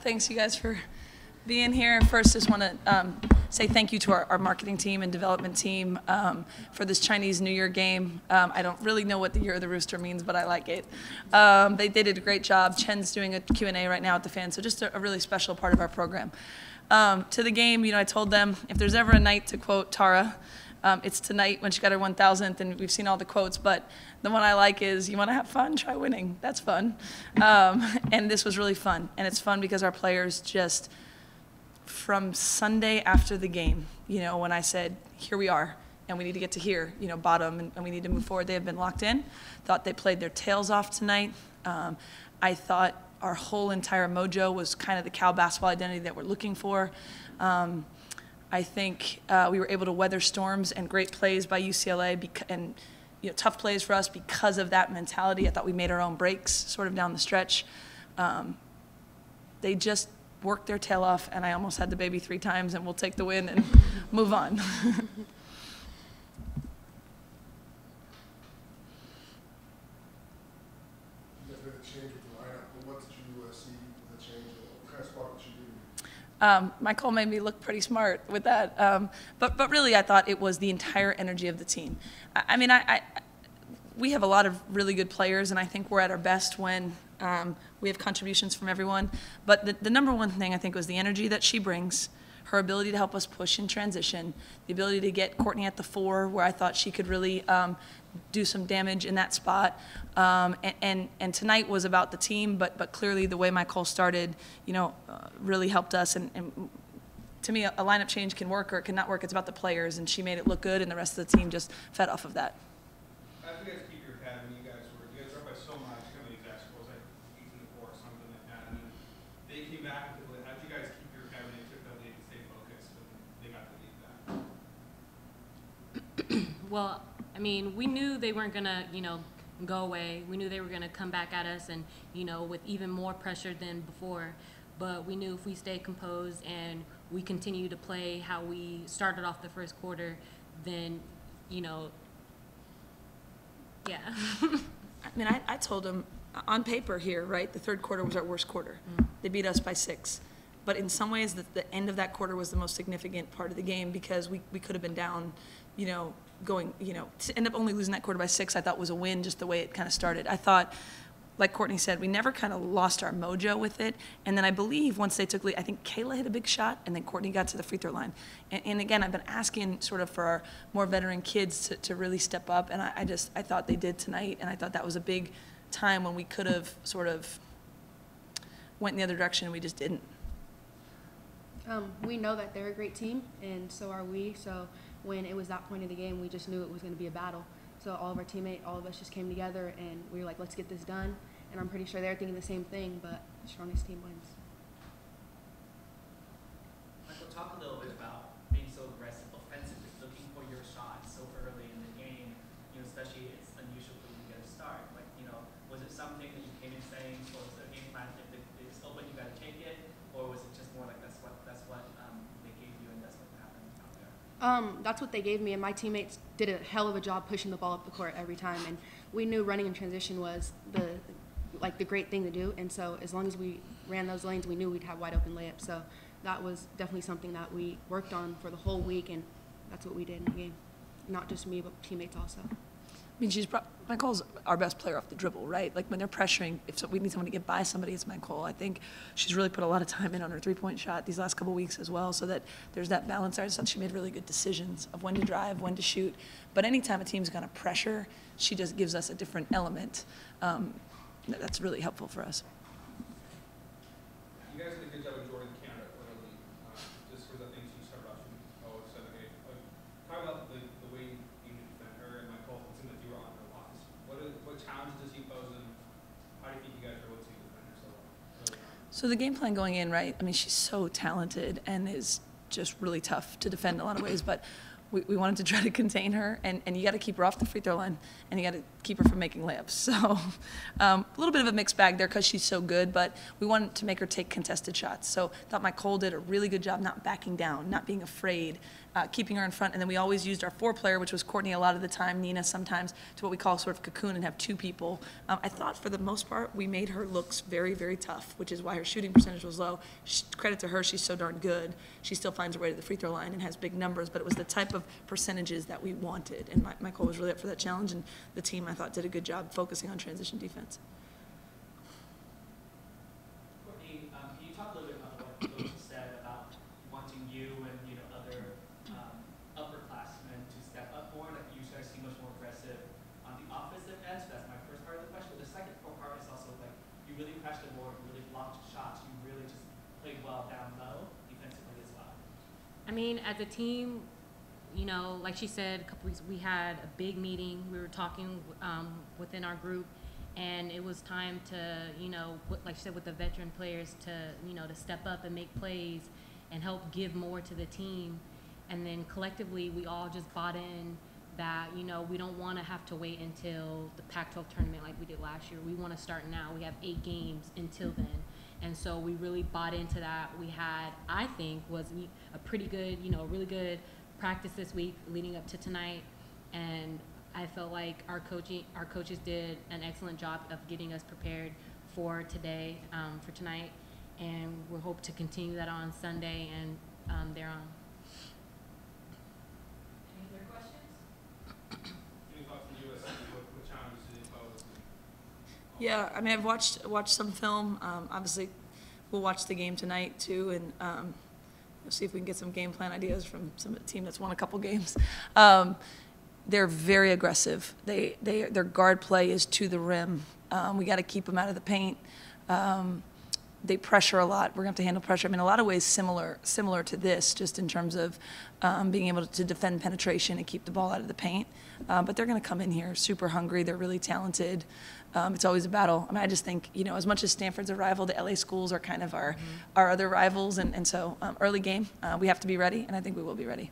Thanks, you guys, for being here. First, just want to say thank you to our marketing team and development team for this Chinese New Year game. I don't really know what the Year of the Rooster means, but I like it. They did a great job. Chen's doing a Q&A right now with the fans, so just a really special part of our program. To the game, I told them if there's ever a night to quote Tara, it's tonight when she got her 1,000th, and we've seen all the quotes, but the one I like is, you want to have fun, try winning. That's fun. And this was really fun, and it's fun because our players just, from Sunday after the game, when I said, here we are, and we need to get to here, bottom, and we need to move forward, they have been locked in. Thought they played their tails off tonight. I thought our whole entire mojo was kind of the Cal basketball identity that we're looking for. I think we were able to weather storms and great plays by UCLA and tough plays for us because of that mentality. I thought we made our own breaks sort of down the stretch. They just worked their tail off, and I almost had the baby 3 times, and we'll take the win and move on. Michael made me look pretty smart with that, but really I thought it was the entire energy of the team. I mean, we have a lot of really good players, and I think we're at our best when we have contributions from everyone. But the number one thing I think was the energy that she brings, her ability to help us push in transition, the ability to get Courtney at the 4 where I thought she could really do some damage in that spot. And tonight was about the team, but clearly the way Michael started, really helped us. And to me, a lineup change can work or it cannot work. It's about the players, and she made it look good, and the rest of the team just fed off of that. How did you guys keep your head when you guys were up by so much, kind of the exact scores, like 18-4 or something like that, and then they came back with the lead. How did you guys keep your head when they took the lead and stay focused when they got the lead back? Well, I mean, we knew they weren't going to, go away. We knew they were going to come back at us and, with even more pressure than before. But we knew if we stayed composed and we continued to play how we started off the first quarter, then, yeah. I mean, I told them on paper here, right, the third quarter was our worst quarter. They beat us by 6. But in some ways, the end of that quarter was the most significant part of the game because we could have been down, going, to end up only losing that quarter by 6, I thought was a win just the way it kind of started. I thought, like Courtney said, we never kind of lost our mojo with it. And then I believe once they took lead, I think Kayla hit a big shot, and then Courtney got to the free throw line. And again, I've been asking sort of for our more veteran kids to really step up, and I thought they did tonight, and I thought that was a big time when we could have sort of went in the other direction, and we just didn't. We know that they're a great team, and so are we. So when it was that point of the game, we just knew it was going to be a battle. So all of our teammates, all of us just came together, and we were like, let's get this done. And I'm pretty sure they're thinking the same thing, but the strongest team wins. Michael, talk a little bit about being so aggressive offensively, looking for your shot so early in the game, especially it's unusual for you to get a start. Like, was it something that you came in saying, was the game plan, if it's open, you got to take it, or was it just more like that's what they gave you and that's what happened out there? That's what they gave me, and my teammates did a hell of a job pushing the ball up the court every time. And we knew running in transition was the great thing to do. And so as long as we ran those lanes, we knew we'd have wide open layups. So that was definitely something that we worked on for the whole week, and that's what we did in the game. Not just me, but teammates also. I mean, Michael's our best player off the dribble, right? Like when they're pressuring, we need someone to get by somebody, it's Michael. I think she's really put a lot of time in on her 3-point shot these last couple of weeks as well, so that there's that balance there. I just thought she made really good decisions of when to drive, when to shoot. But anytime a team's going to pressure, she just gives us a different element. That's really helpful for us. You guys did a good job in Jordan, Canada, early. Just for the things you started off with 7, 8. Talk about the way you defend her and Michael. It seemed like you were on her lots. What challenges does he pose, and how do you think you guys are able to defend her so well? So the game plan going in, right? I mean, she's so talented and is just really tough to defend in a lot of ways, but we wanted to try to contain her, and you got to keep her off the free throw line, and you got to keep her from making layups. So a little bit of a mixed bag there because she's so good, but we wanted to make her take contested shots. So I thought Nicole did a really good job not backing down, not being afraid, keeping her in front. And then we always used our 4-player, which was Courtney a lot of the time, Nina sometimes, to what we call sort of cocoon and have 2 people. I thought for the most part we made her look very, very tough, which is why her shooting percentage was low. Credit to her, she's so darn good. She still finds her way to the free throw line and has big numbers, but it was the type of percentages that we wanted. And Michael was really up for that challenge, and the team, I thought, did a good job focusing on transition defense. Courtney, can you talk a little bit about what Coach said about wanting you and other upperclassmen to step up more? Like you guys seem much more aggressive on the offensive end. So that's my first part of the question. But the second part is also like you really crashed the board, you really blocked shots, you really just played well down low defensively as well. I mean, as a team, like she said, a couple weeks, we had a big meeting. We were talking within our group, and it was time to, like she said, with the veteran players to step up and make plays and help give more to the team. And then collectively, we all just bought in that, we don't want to have to wait until the Pac-12 tournament like we did last year. We want to start now. We have 8 games until then. And so we really bought into that. We had, I think, was a pretty good, really good practice this week leading up to tonight. And I felt like our coaches did an excellent job of getting us prepared for today, for tonight. And we hope to continue that on Sunday and thereon. Any other questions? Any thoughts from you as to what challenges did it pose? Yeah, I mean, I've watched some film. Obviously, we'll watch the game tonight too, and we'll see if we can get some game plan ideas from some team that's won a couple games. They're very aggressive. Their guard play is to the rim. We got to keep them out of the paint. They pressure a lot. We're going to have to handle pressure. I mean, in a lot of ways similar to this, just in terms of being able to defend penetration and keep the ball out of the paint. But they're going to come in here super hungry. They're really talented. It's always a battle. I mean, I just think, as much as Stanford's a rival, the LA schools are kind of our other rivals. And so early game, we have to be ready, and I think we will be ready.